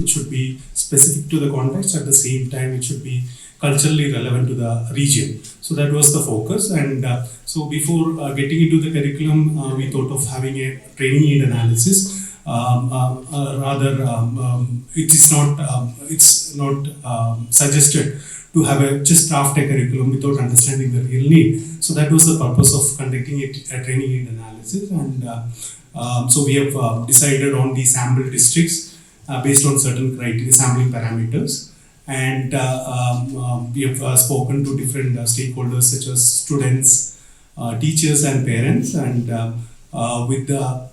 It should be specific to the context. At the same time, it should be culturally relevant to the region. So that was the focus. And so before getting into the curriculum, we thought of having a training need analysis. It's not suggested to have just draft a curriculum without understanding the real need. So that was the purpose of conducting a training need analysis. And so we have decided on the sample districts based on certain criteria, sampling parameters. And we have spoken to different stakeholders such as students, teachers and parents. And with the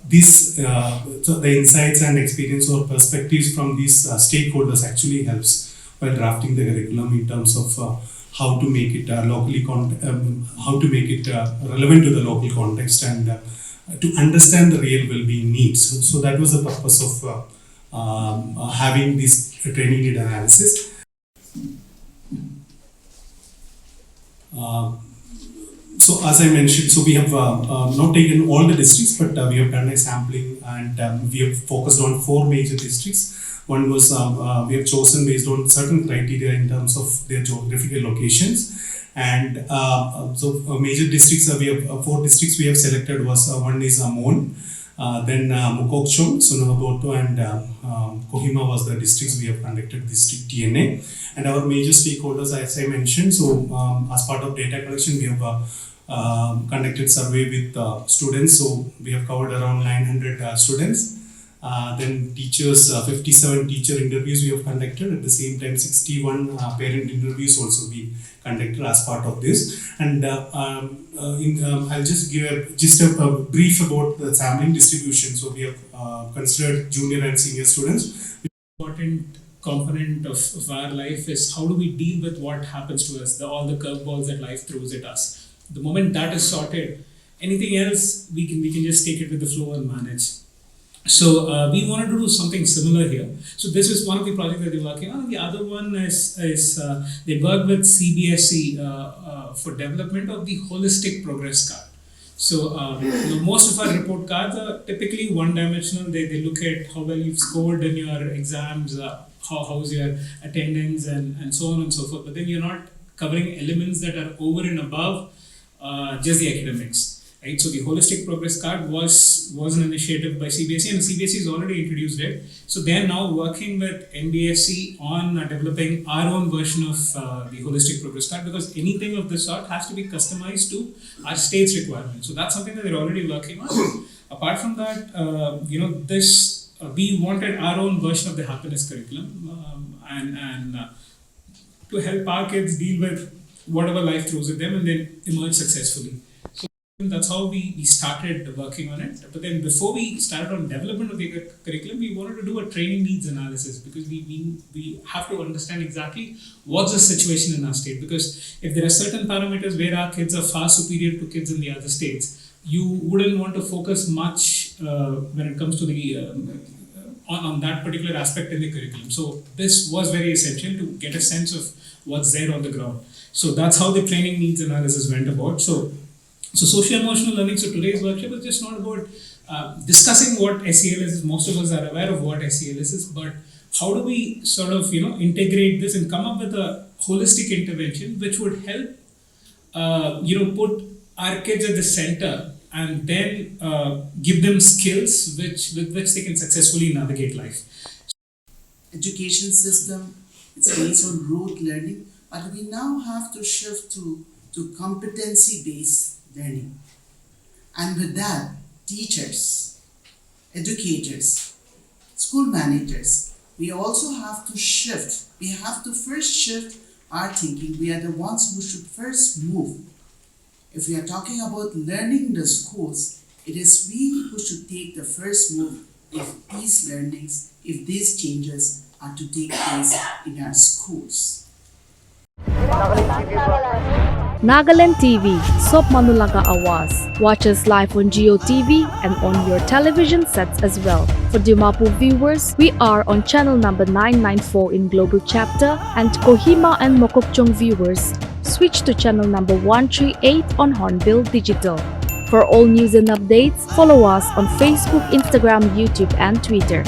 insights and experience or perspectives from these stakeholders actually helps while drafting the curriculum in terms of how to make it relevant to the local context and to understand the real well-being needs. So that was the purpose of having this training need analysis. So as I mentioned, so we have not taken all the districts, but we have done a sampling and we have focused on 4 major districts. One was we have chosen based on certain criteria in terms of their geographical locations. And so major districts, we have 4 districts we have selected was one is Mon, then Mukokchung, Sunagaboto and Kohima was the districts we have conducted district TNA. And our major stakeholders, as I mentioned, so as part of data collection, we have conducted survey with students. So we have covered around 900 students. Then teachers, 57 teacher interviews we have conducted. At the same time, 61 parent interviews also we conducted as part of this. And I'll just give a brief about the sampling distribution. So we have considered junior and senior students. Important component of our life is how do we deal with what happens to us, all the curveballs that life throws at us. The moment that is sorted, anything else we can just take it with the flow and manage. So we wanted to do something similar here. So this is one of the projects that they're working on. The other one is they work with CBSE for development of the holistic progress card. So most of our report cards are typically one-dimensional. They look at how well you've scored in your exams, how's your attendance and so on and so forth. But then you're not covering elements that are over and above just the academics. Right? So the holistic progress card was an initiative by CBSE, and CBSE has already introduced it. So they are now working with NBSE on developing our own version of the holistic progress card, because anything of this sort has to be customized to our state's requirements. So that's something that they're already working on. Apart from that, we wanted our own version of the happiness curriculum and to help our kids deal with whatever life throws at them and then emerge successfully. That's how we started working on it. But then before we started on development of the curriculum, we wanted to do a training needs analysis, because we have to understand exactly what's the situation in our state. Because if there are certain parameters where our kids are far superior to kids in the other states, you wouldn't want to focus much when it comes to the on that particular aspect in the curriculum. So this was very essential to get a sense of what's there on the ground. So that's how the training needs analysis went about. So social emotional learning, so today's workshop is just not about discussing what SELS is. Most of us are aware of what SELS is, but how do we sort of, integrate this and come up with a holistic intervention which would help, put our kids at the center and then give them skills with which they can successfully navigate life. Education system, it's based on rote learning, but we now have to shift to competency-based learning. And with that, teachers, educators, school managers, we also have to shift. We have to first shift our thinking. We are the ones who should first move. If we are talking about learning in the schools, it is we who should take the first move if these learnings, if these changes are to take place in our schools. Nagaland TV, Sop Manulaga Awas. Watch us live on Geo TV and on your television sets as well. For Dimapu viewers, we are on channel number 994 in Global Chapter, and Kohima and Mokokchung viewers, switch to channel number 138 on Hornbill Digital. For all news and updates, follow us on Facebook, Instagram, YouTube, and Twitter.